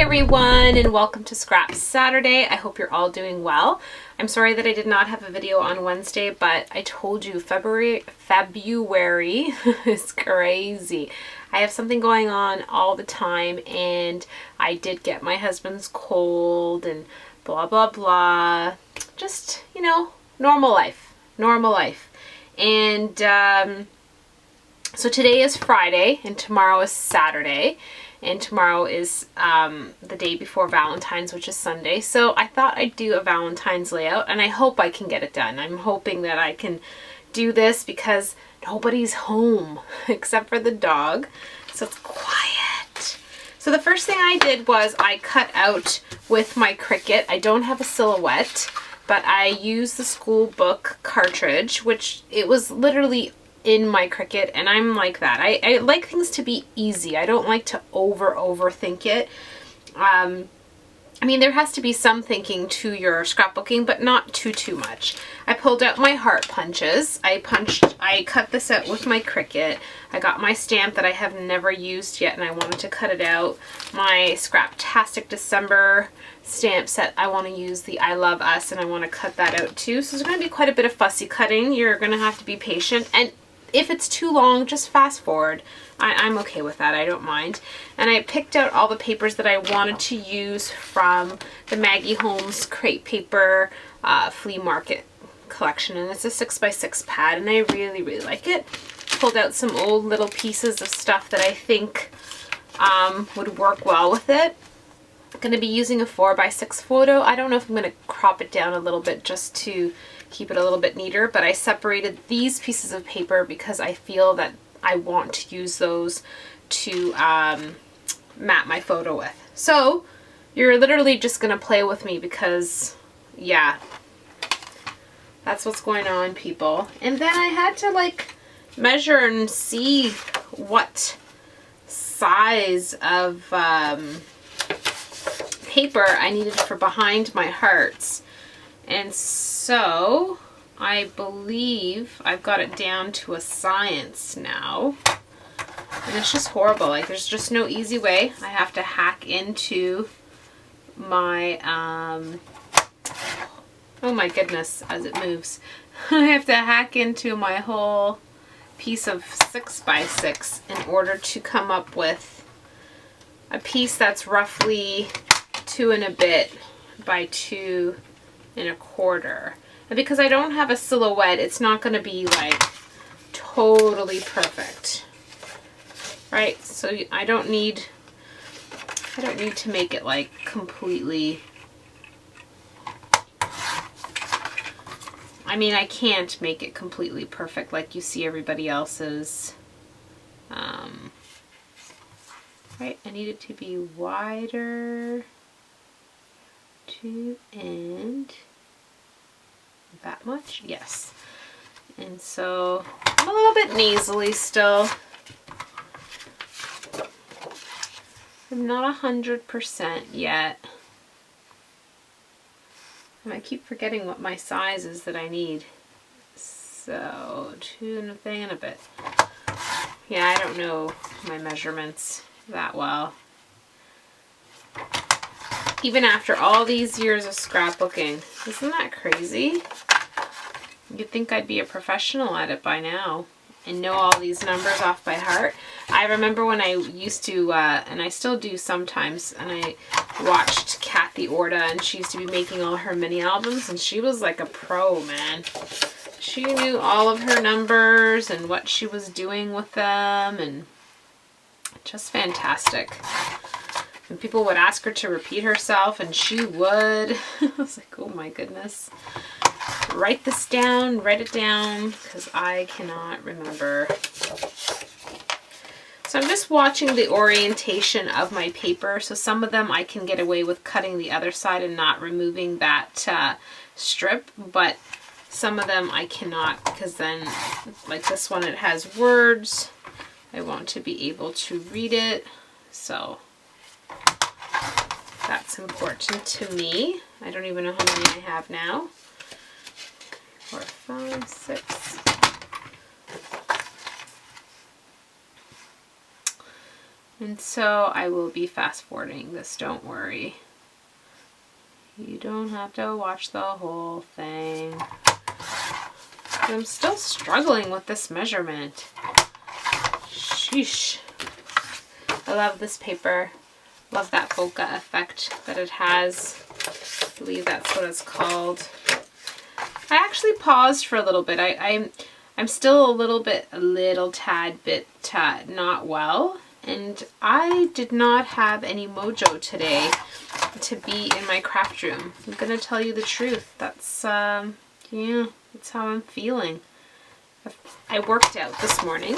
everyone, and welcome to Scrap Saturday. I hope you're all doing well. I'm sorry that I did not have a video on Wednesday, but I told you February is crazy. I have something going on all the time, and I did get my husband's cold and blah blah blah. Just, you know, normal life. And so today is Friday and tomorrow is Saturday. And tomorrow is the day before Valentine's, which is Sunday. So I thought I'd do a Valentine's layout, and I hope I can get it done. I'm hoping that I can do this because nobody's home except for the dog. So it's quiet. So the first thing I did was I cut out with my Cricut. I don't have a silhouette, but I used the school book cartridge, which it was literally in my Cricut, and I'm like that. I like things to be easy. I don't like to overthink it. I mean, there has to be some thinking to your scrapbooking, but not too much. I pulled out my heart punches. I cut this out with my Cricut. I got my stamp that I have never used yet, and I wanted to cut it out. My Scraptastic December stamp set, I want to use the I Love Us, and I want to cut that out too. So there's going to be quite a bit of fussy cutting. You're going to have to be patient, and if it's too long, just fast forward. I'm okay with that. I don't mind. And I picked out all the papers that I wanted to use from the Maggie Holmes Crate Paper Flea Market collection. And it's a 6x6 pad, and I really like it. Pulled out some old little pieces of stuff that I think would work well with it. I'm going to be using a 4x6 photo. I don't know if I'm going to crop it down a little bit just to keep it a little bit neater, but I separated these pieces of paper because I feel that I want to use those to map my photo with. So you're literally just going to play with me because, yeah, that's what's going on, people. And then I had to like measure and see what size of paper I needed for behind my hearts. And so I believe I've got it down to a science now. And it's just horrible. Like, there's just no easy way. I have to hack into my, oh my goodness, as it moves. I have to hack into my whole piece of 6x6 in order to come up with a piece that's roughly 2 and a bit by 2 and a quarter. And because I don't have a silhouette, it's not going to be like totally perfect, right? So I don't need to make it like completely. I mean, I can't make it completely perfect like you see everybody else's. Right, I need it to be wider. And that much, yes. And so I'm a little bit nasally still. I'm not 100% yet. And I keep forgetting what my size is that I need. So 2 and a thing and a bit. Yeah, I don't know my measurements that well. Even after all these years of scrapbooking. Isn't that crazy? You'd think I'd be a professional at it by now and know all these numbers off by heart. I remember when I used to, and I still do sometimes, and I watched Kathy Orta, and she used to be making all her mini albums, and she was like a pro, man. She knew all of her numbers and what she was doing with them, and just fantastic. And people would ask her to repeat herself, and she would. I was like, oh my goodness. Write this down, write it down, because I cannot remember. So I'm just watching the orientation of my paper. So some of them I can get away with cutting the other side and not removing that strip, but some of them I cannot, because then, like this one, it has words. I want to be able to read it. So that's important to me. I don't even know how many I have now. 4, 5, 6. And so I will be fast forwarding this, don't worry. You don't have to watch the whole thing. I'm still struggling with this measurement. Sheesh. I love this paper. Love that bokeh effect that it has. I believe that's what it's called. I actually paused for a little bit. I'm still a little tad bit not well. And I did not have any mojo today to be in my craft room. I'm gonna tell you the truth. That's, yeah, that's how I'm feeling. I worked out this morning.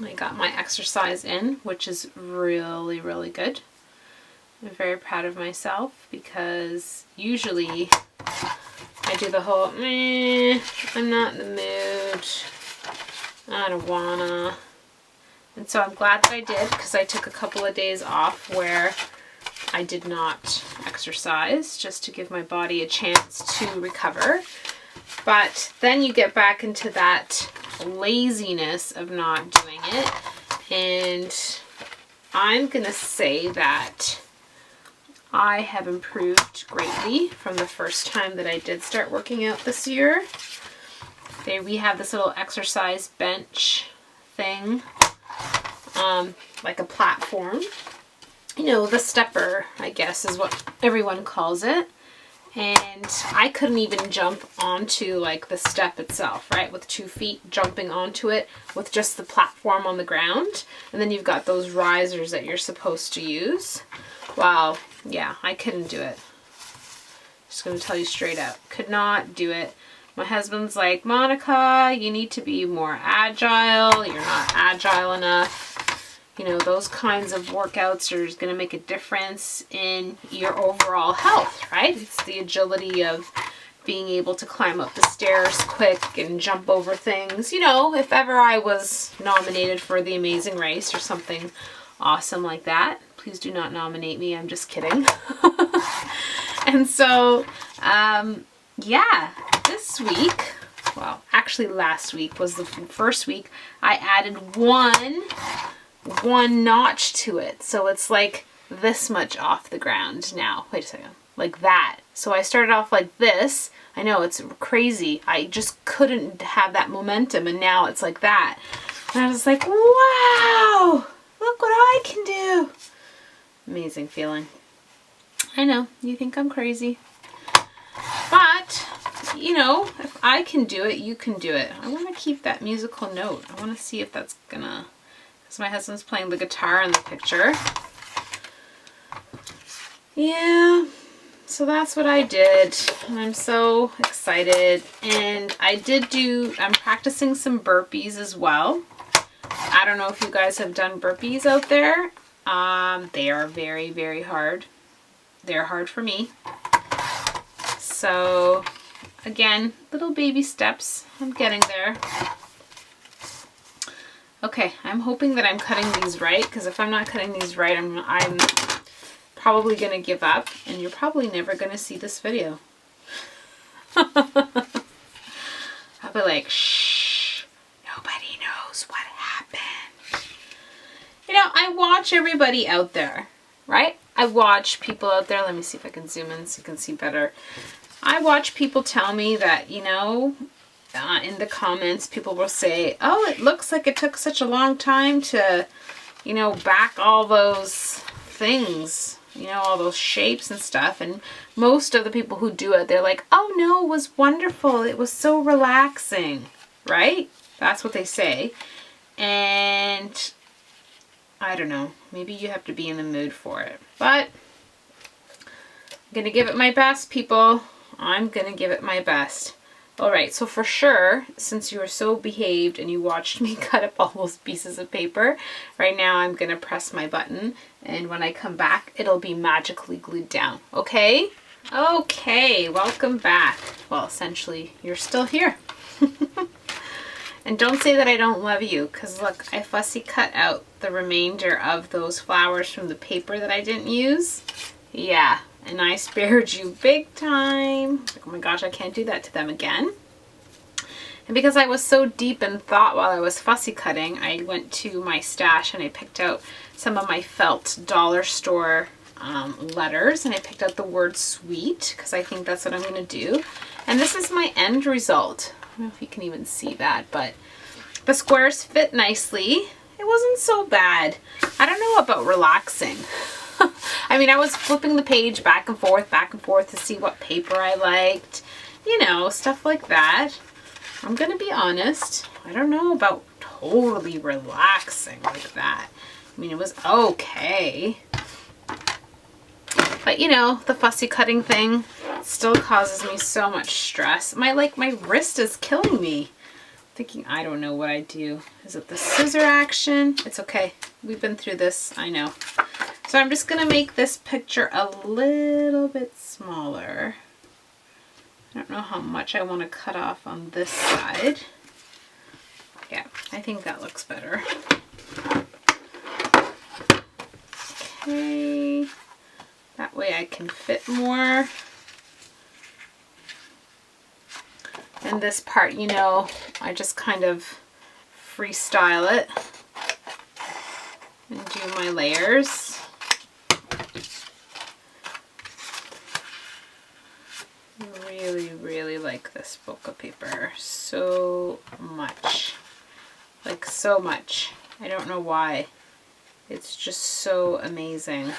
I got my exercise in, which is really, really good. I'm very proud of myself because usually I do the whole, I'm not in the mood. I don't wanna. And so I'm glad that I did, because I took a couple of days off where I did not exercise, just to give my body a chance to recover. But then you get back into that laziness of not doing it. And I'm gonna say that I have improved greatly from the first time that I did start working out this year. We have this little exercise bench thing. Like a platform, you know, the stepper, I guess is what everyone calls it. And I couldn't even jump onto like the step itself, right? With 2 feet jumping onto it with just the platform on the ground. And then you've got those risers that you're supposed to use. Wow, yeah, I couldn't do it. Just gonna tell you straight up, could not do it. My husband's like, Monica, you need to be more agile. You're not agile enough. You know, those kinds of workouts are going to make a difference in your overall health, right? It's the agility of being able to climb up the stairs quick and jump over things. You know, if ever I was nominated for The Amazing Race or something awesome like that, please do not nominate me. I'm just kidding. And so, yeah, this week, well, actually last week was the first week I added one notch to it. So it's like this much off the ground now. Wait a second. Like that. So I started off like this. I know, it's crazy. I just couldn't have that momentum, and now it's like that. And I was like, wow, look what I can do. Amazing feeling. I know, you think I'm crazy. But, you know, if I can do it, you can do it. I want to keep that musical note. I want to see if that's gonna... Because my husband's playing the guitar in the picture. Yeah, so that's what I did. And I'm so excited. And I'm practicing some burpees as well. I don't know if you guys have done burpees out there. They are very, very hard. They're hard for me. So, again, little baby steps. I'm getting there. Okay, I'm hoping that I'm cutting these right, because if I'm not cutting these right, I'm probably going to give up, and you're probably never going to see this video. I'll be like, shh, nobody knows what happened. You know, I watch everybody out there, right? I watch people out there. Let me see if I can zoom in so you can see better. I watch people tell me that, you know, in the comments, people will say, oh, it looks like it took such a long time to, you know, back all those things, you know, all those shapes and stuff. And most of the people who do it, they're like, oh no, it was wonderful. It was so relaxing, right? That's what they say. And I don't know, maybe you have to be in the mood for it. But I'm going to give it my best, people. I'm going to give it my best. Alright, so for sure, since you were so behaved and you watched me cut up all those pieces of paper, right now I'm going to press my button, and when I come back, it'll be magically glued down. Okay? Okay, welcome back. Well, essentially, you're still here. And don't say that I don't love you, because look, I fussy cut out the remainder of those flowers from the paper that I didn't use. Yeah. And I spared you big time. Like, oh my gosh, I can't do that to them again. And because I was so deep in thought while I was fussy cutting, I went to my stash and I picked out some of my felt dollar store letters, and I picked out the word sweet because I think that's what I'm going to do. And this is my end result. I don't know if you can even see that, but the squares fit nicely. It wasn't so bad. I don't know about relaxing. I mean, I was flipping the page back and forth to see what paper I liked, you know, stuff like that. I'm gonna be honest, I don't know about totally relaxing like that. I mean, it was okay. But you know, the fussy cutting thing still causes me so much stress. My wrist is killing me. Thinking, I don't know what I do. Is it the scissor action? It's okay. We've been through this, I know. So I'm just gonna make this picture a little bit smaller. I don't know how much I want to cut off on this side. Yeah, I think that looks better. Okay, that way I can fit more. And this part, you know, I just kind of freestyle it and do my layers. Really like this bokeh paper so much. Like so much. I don't know why. It's just so amazing.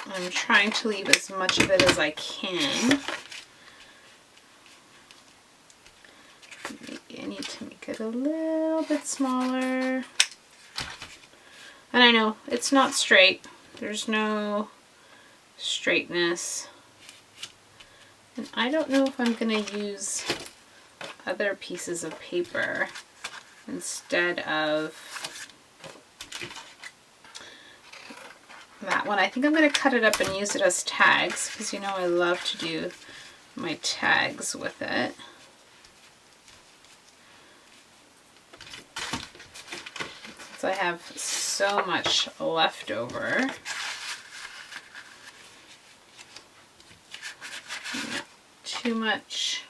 I'm trying to leave as much of it as I can. Maybe I need to make it a little bit smaller. And I know it's not straight. There's no straightness. And I don't know if I'm going to use other pieces of paper instead of that one. I think I'm going to cut it up and use it as tags because you know I love to do my tags with it. Since I have so much left over. Not too much.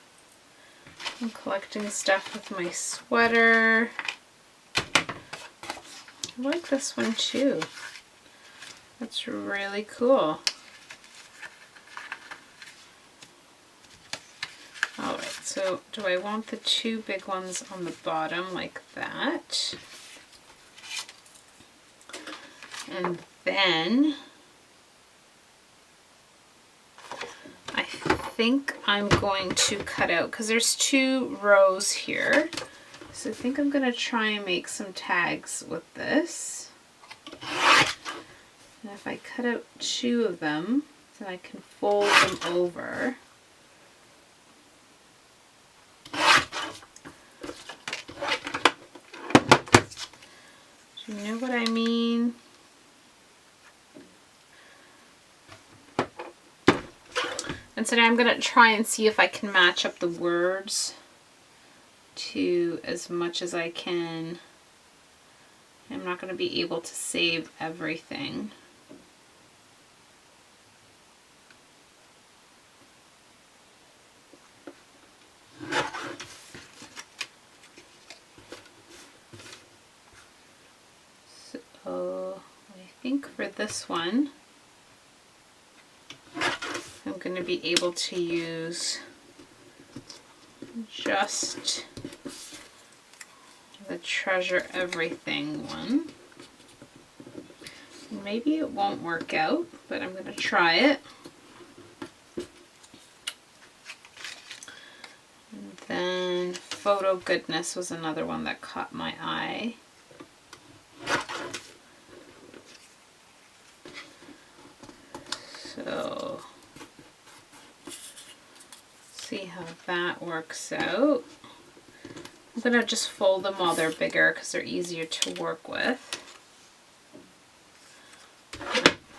I'm collecting stuff with my sweater. I like this one too. That's really cool. Alright, so do I want the two big ones on the bottom like that? And then I think I'm going to cut out, because there's 2 rows here. So I think I'm going to try and make some tags with this. And if I cut out 2 of them, then I can fold them over. Do you know what I mean? And so now I'm going to try and see if I can match up the words to as much as I can. I'm not going to be able to save everything. So I think for this one, I'm going to be able to use just the treasure everything one. Maybe it won't work out, but I'm going to try it. And then Photo Goodness was another one that caught my eye. So see how that works out. I'm going to just fold them while they're bigger because they're easier to work with.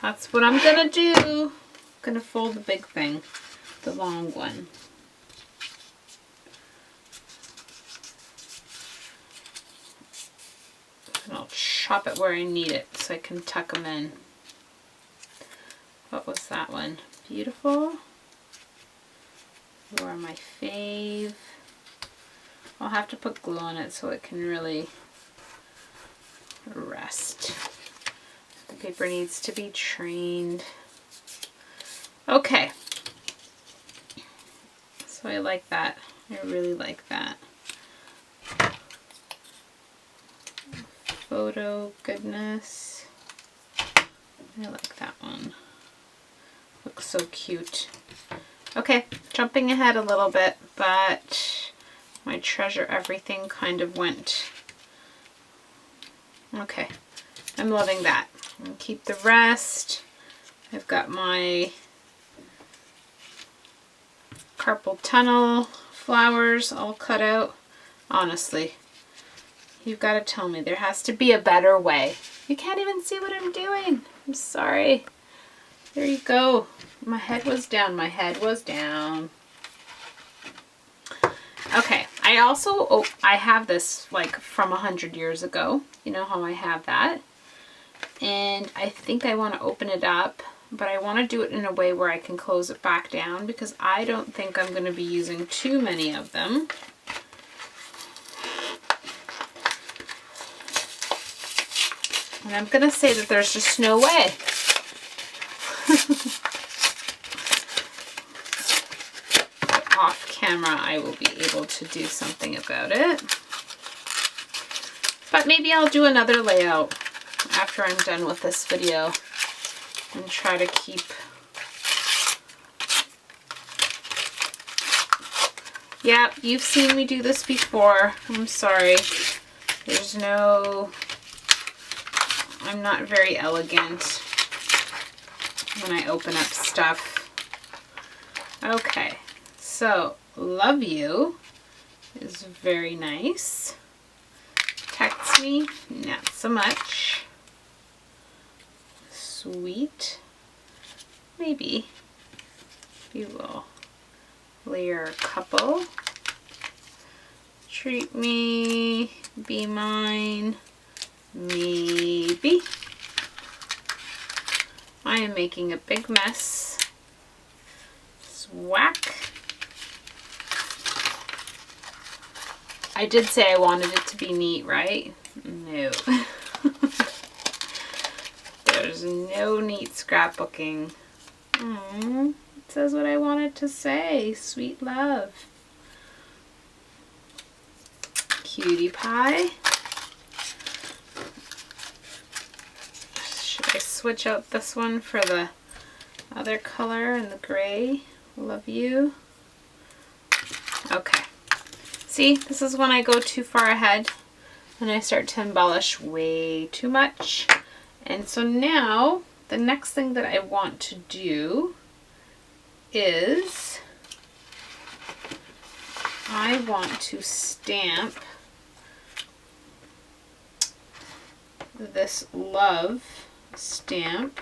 That's what I'm going to do. I'm going to fold the big thing, the long one. And I'll chop it where I need it so I can tuck them in. What was that one? Beautiful. You are my fave. I'll have to put glue on it so it can really rest. The paper needs to be trained. Okay. So I like that. I really like that. Photo goodness. I like that one. Looks so cute. Okay, jumping ahead a little bit, but my treasure everything kind of went. Okay, I'm loving that. I'll keep the rest. I've got my carpal tunnel flowers all cut out. Honestly, you've got to tell me there has to be a better way. You can't even see what I'm doing. I'm sorry. There you go. My head was down. My head was down. Okay. I also, I have this like from 100 years ago. You know how I have that? And I think I want to open it up, but I want to do it in a way where I can close it back down because I don't think I'm going to be using too many of them. And I'm going to say that there's just no way. Off camera, I will be able to do something about it. But maybe I'll do another layout after I'm done with this video and try to keep. Yeah, you've seen me do this before. I'm sorry. There's no... I'm not very elegant when I open up stuff. Okay, so love you is very nice. Text me, not so much. Sweet, maybe. We will layer a couple. Treat me, be mine. Maybe. I am making a big mess. Whack. I did say I wanted it to be neat, right? No. There's no neat scrapbooking. It says what I wanted to say. Sweet love. Cutie pie. I switch out this one for the other color and the gray. Love you. Okay. See, this is when I go too far ahead and I start to embellish way too much. And so now the next thing that I want to do is I want to stamp this love stamp,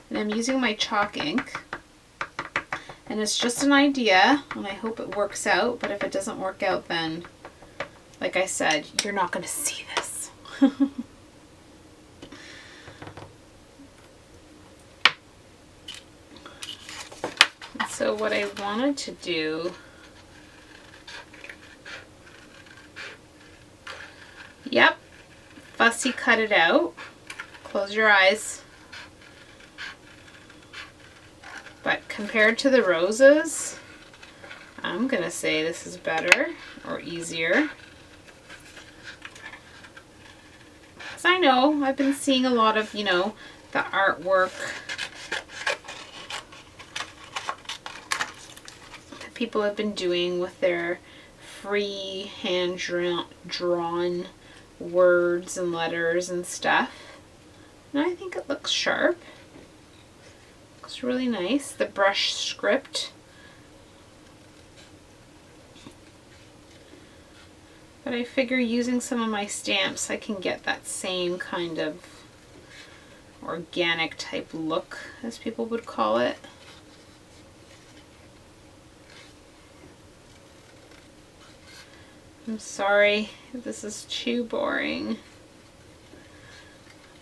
and I'm using my chalk ink, and it's just an idea and I hope it works out, but if it doesn't work out, then like I said, you're not going to see this. So what I wanted to do, yep, fussy cut it out. Close your eyes. But compared to the roses, I'm gonna say this is better or easier. Because I know I've been seeing a lot of, you know, the artwork that people have been doing with their free hand drawn words and letters and stuff. And I think it looks sharp. Looks really nice. The brush script. But I figure using some of my stamps, I can get that same kind of organic type look, as people would call it. I'm sorry if this is too boring.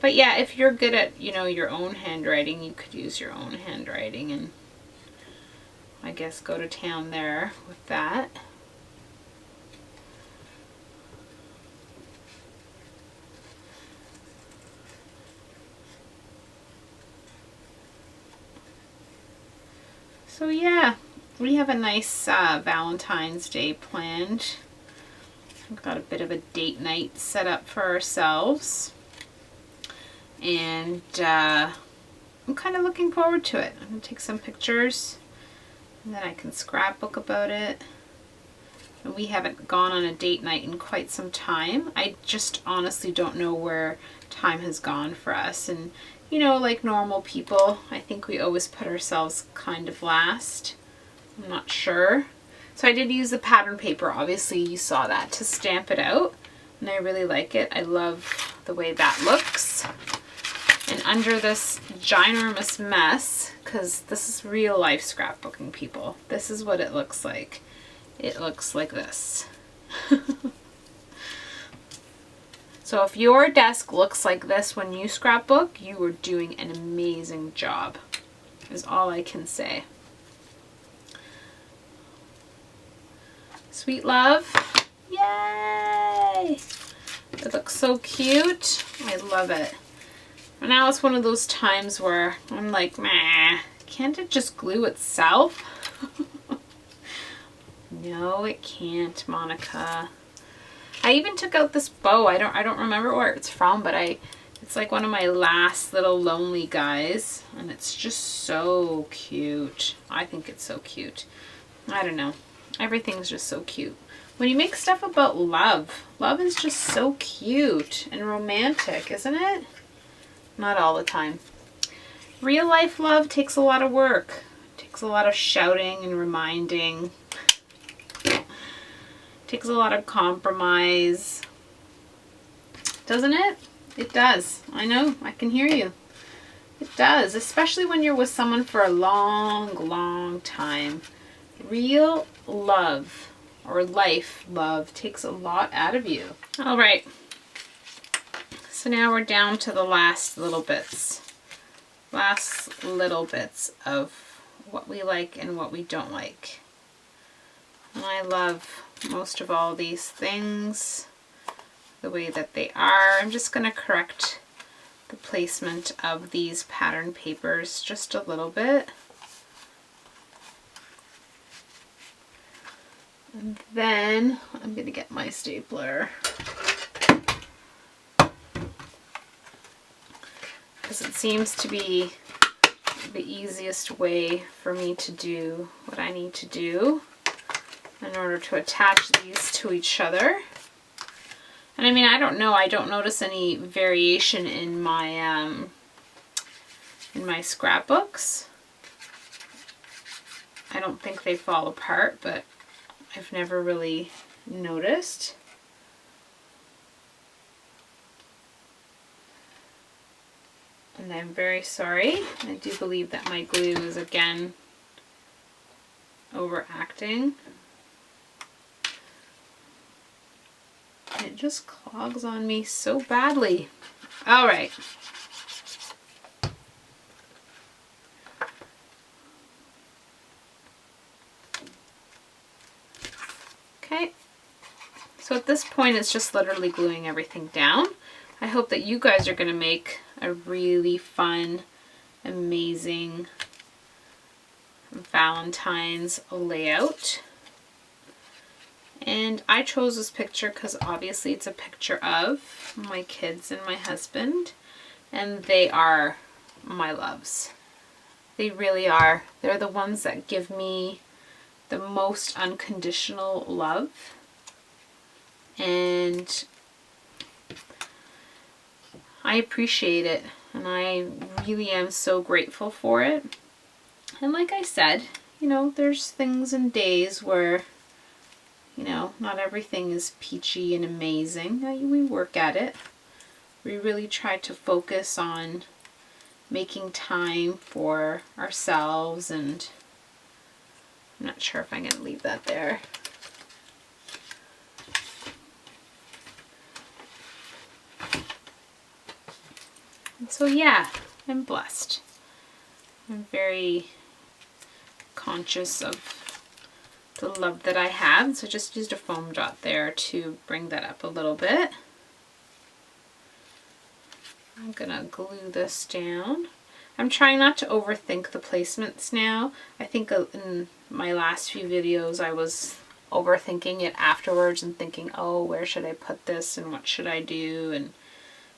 But yeah, if you're good at, you know, your own handwriting, you could use your own handwriting and I guess, go to town there with that. So yeah, we have a nice Valentine's Day planned. We've got a bit of a date night set up for ourselves. And I'm kind of looking forward to it. I'm going to take some pictures and then I can scrapbook about it. And we haven't gone on a date night in quite some time. I just honestly don't know where time has gone for us. And you know, like normal people, I think we always put ourselves kind of last. I'm not sure. So I did use the pattern paper, obviously you saw that, to stamp it out. And I really like it. I love the way that looks. And under this ginormous mess, because this is real life scrapbooking, people, this is what it looks like. It looks like this. So if your desk looks like this when you scrapbook, you are doing an amazing job, is all I can say. Sweet love. Yay! It looks so cute. I love it. And now it's one of those times where I'm like, meh, can't it just glue itself? No, it can't, Monica. I even took out this bow. I don't remember where it's from, but it's like one of my last little lonely guys, and it's just so cute. I think it's so cute. I don't know. Everything's just so cute. When you make stuff about love, love is just so cute and romantic, isn't it? Not all the time. Real life love takes a lot of work. It takes a lot of shouting and reminding. Takes a lot of compromise. Doesn't it? It does. I know. I can hear you. It does. Especially when you're with someone for a long, long time. Real love or life love takes a lot out of you. All right. So now we're down to the last little bits. Last little bits of what we like and what we don't like. And I love most of all these things the way that they are. I'm just going to correct the placement of these pattern papers just a little bit. And then I'm going to get my stapler, because it seems to be the easiest way for me to do what I need to do in order to attach these to each other. And I mean, I don't know, I don't notice any variation in my scrapbooks. I don't think they fall apart, but I've never really noticed. And I'm very sorry. I do believe that my glue is again overacting. It just clogs on me so badly. All right. Okay. So at this point, it's just literally gluing everything down. I hope that you guys are going to make a really fun, amazing Valentine's layout. And I chose this picture because obviously it's a picture of my kids and my husband, and they are my loves. They really are. They're the ones that give me the most unconditional love. And I appreciate it, and I really am so grateful for it. And like I said, you know, there's things and days where, you know, not everything is peachy and amazing. We work at it. We really try to focus on making time for ourselves, and I'm not sure if I'm going to leave that there. And so yeah, I'm blessed. I'm very conscious of the love that I have. So I just used a foam dot there to bring that up a little bit. I'm gonna glue this down. I'm trying not to overthink the placements now. I think in my last few videos I was overthinking it afterwards and thinking, oh, where should I put this and what should I do? And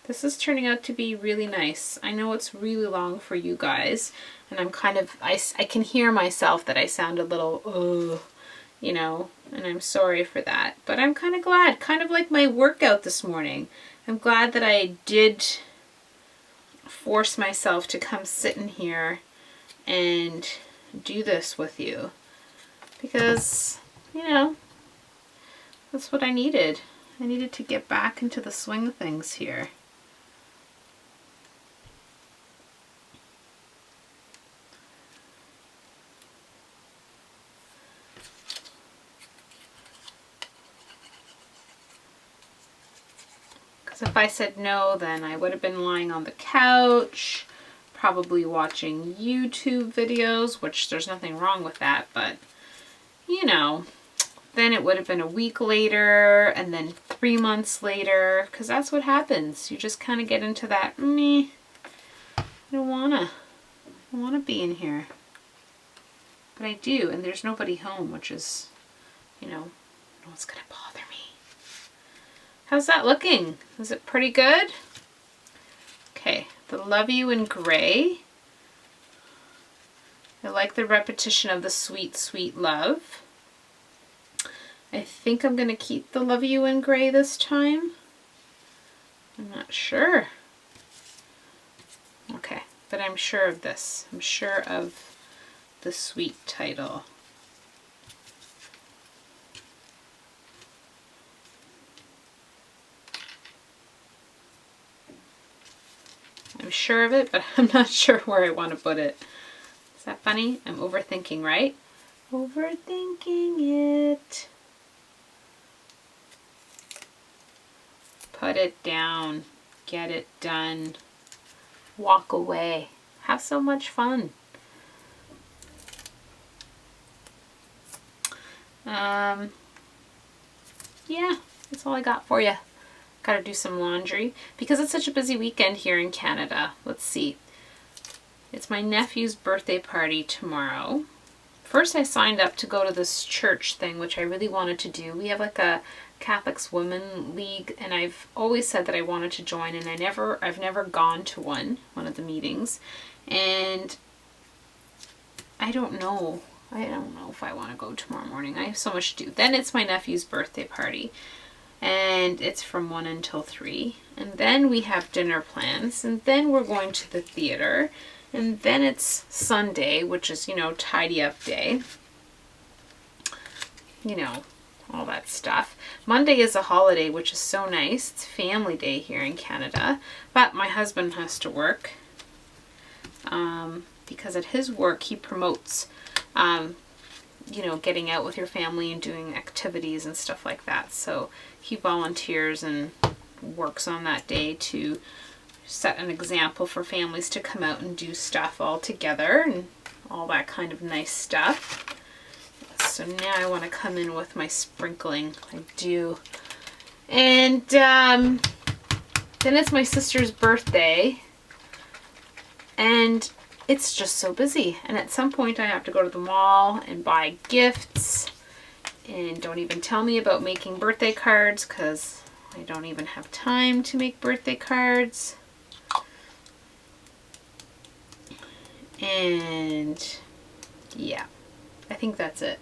this is turning out to be really nice. I know it's really long for you guys, and I'm kind of, I can hear myself that I sound a little, you know, and I'm sorry for that. But I'm kind of glad, kind of like my workout this morning. I'm glad that I did force myself to come sit in here and do this with you, because, you know, that's what I needed. I needed to get back into the swing of things here. Because if I said no, then I would have been lying on the couch, probably watching YouTube videos, which there's nothing wrong with that, but, you know, then it would have been a week later, and then 3 months later, because that's what happens. You just kind of get into that, meh, I don't wanna be in here. But I do, and there's nobody home, which is, you know, no one's gonna bother me. How's that looking? Is it pretty good? Okay, the Love You in gray. I like the repetition of the sweet, sweet love. I think I'm going to keep the Love You in gray this time. I'm not sure. Okay, but I'm sure of this. I'm sure of the sweet title. I'm sure of it, but I'm not sure where I want to put it. Is that funny? I'm overthinking, right? Overthinking it. Put it down. Get it done. Walk away. Have so much fun. Yeah, that's all I got for you. Gotta do some laundry because it's such a busy weekend here in Canada. Let's see. It's my nephew's birthday party tomorrow. First I signed up to go to this church thing, which I really wanted to do. We have like a Catholics Women League, and I've always said that I wanted to join, and I've never gone to one of the meetings. And I don't know if I want to go tomorrow morning. I have so much to do. Then it's my nephew's birthday party. And it's from 1 until 3. And then we have dinner plans. And then we're going to the theater. And then it's Sunday, which is, you know, tidy up day. You know, all that stuff. Monday is a holiday, which is so nice. It's family day here in Canada. But my husband has to work. Because at his work, he promotes you know, getting out with your family and doing activities and stuff like that. So he volunteers and works on that day to set an example for families to come out and do stuff all together and all that kind of nice stuff. So now I want to come in with my sprinkling. I do. And then it's my sister's birthday. And it's just so busy, and at some point I have to go to the mall and buy gifts, and don't even tell me about making birthday cards because I don't even have time to make birthday cards. And yeah, I think that's it.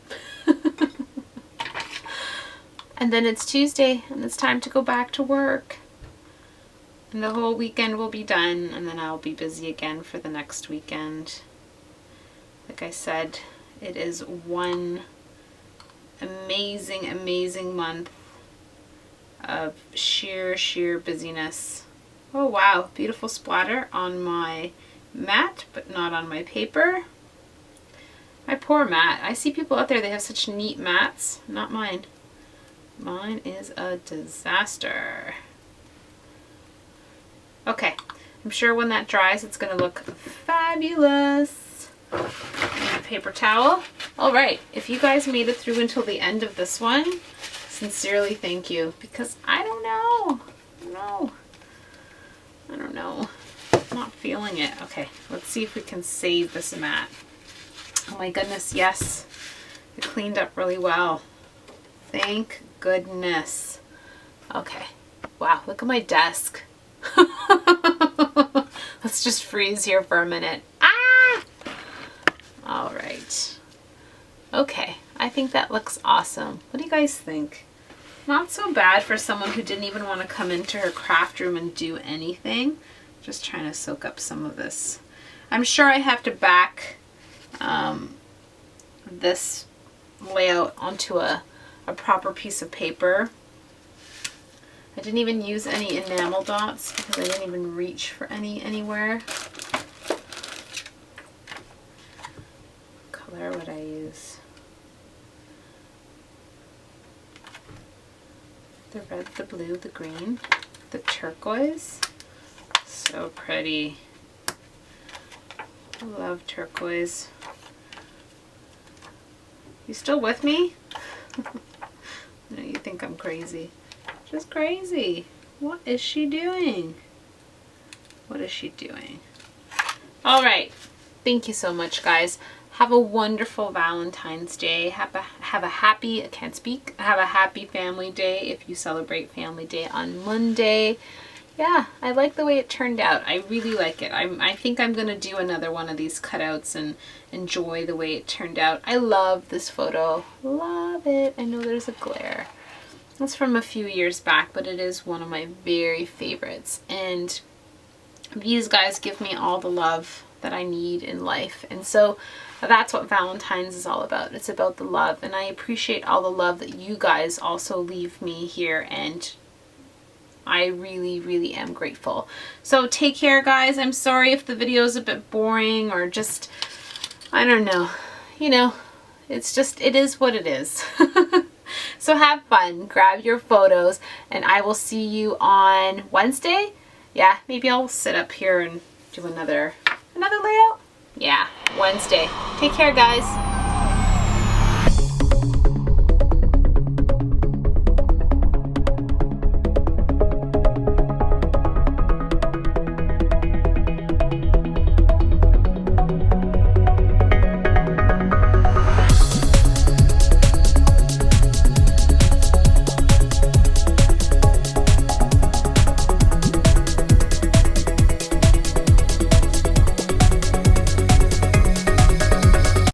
And then it's Tuesday and it's time to go back to work. And the whole weekend will be done, and then I'll be busy again for the next weekend. Like I said, it is one amazing, amazing month of sheer busyness. Oh wow, beautiful splatter on my mat, but not on my paper. My poor mat. I see people out there, they have such neat mats. Not mine. Mine is a disaster. Okay, I'm sure when that dries it's going to look fabulous. And a paper towel. All right, if you guys made it through until the end of this one, sincerely thank you, because I don't know. I don't know. I'm not feeling it. Okay, let's see if we can save this mat. Oh my goodness, yes. It cleaned up really well. Thank goodness. Okay. Wow, look at my desk. Let's just freeze here for a minute. Ah! All right. Okay, I think that looks awesome. What do you guys think? Not so bad for someone who didn't even want to come into her craft room and do anything. Just trying to soak up some of this. I'm sure I have to back this layout onto a proper piece of paper. I didn't even use any enamel dots because I didn't even reach for any anywhere. What color would I use? The red, the blue, the green, the turquoise. So pretty. I love turquoise. You still with me? No, you think I'm crazy. Just crazy. What is she doing? What is she doing? All right. Thank you so much, guys. Have a wonderful Valentine's Day. Have a happy, I can't speak, have a happy Family Day if you celebrate Family Day on Monday. Yeah, I like the way it turned out. I really like it. I think I'm going to do another one of these cutouts and enjoy the way it turned out. I love this photo. Love it. I know there's a glare. It's from a few years back, but it is one of my very favorites. And these guys give me all the love that I need in life. And so that's what Valentine's is all about. It's about the love. And I appreciate all the love that you guys also leave me here, and I really, really am grateful. So take care, guys. I'm sorry if the video is a bit boring or just, I don't know. You know, it's just, it is what it is. So have fun, grab your photos, and I will see you on Wednesday. Yeah, maybe I'll sit up here and do another layout. Yeah, Wednesday. Take care, guys.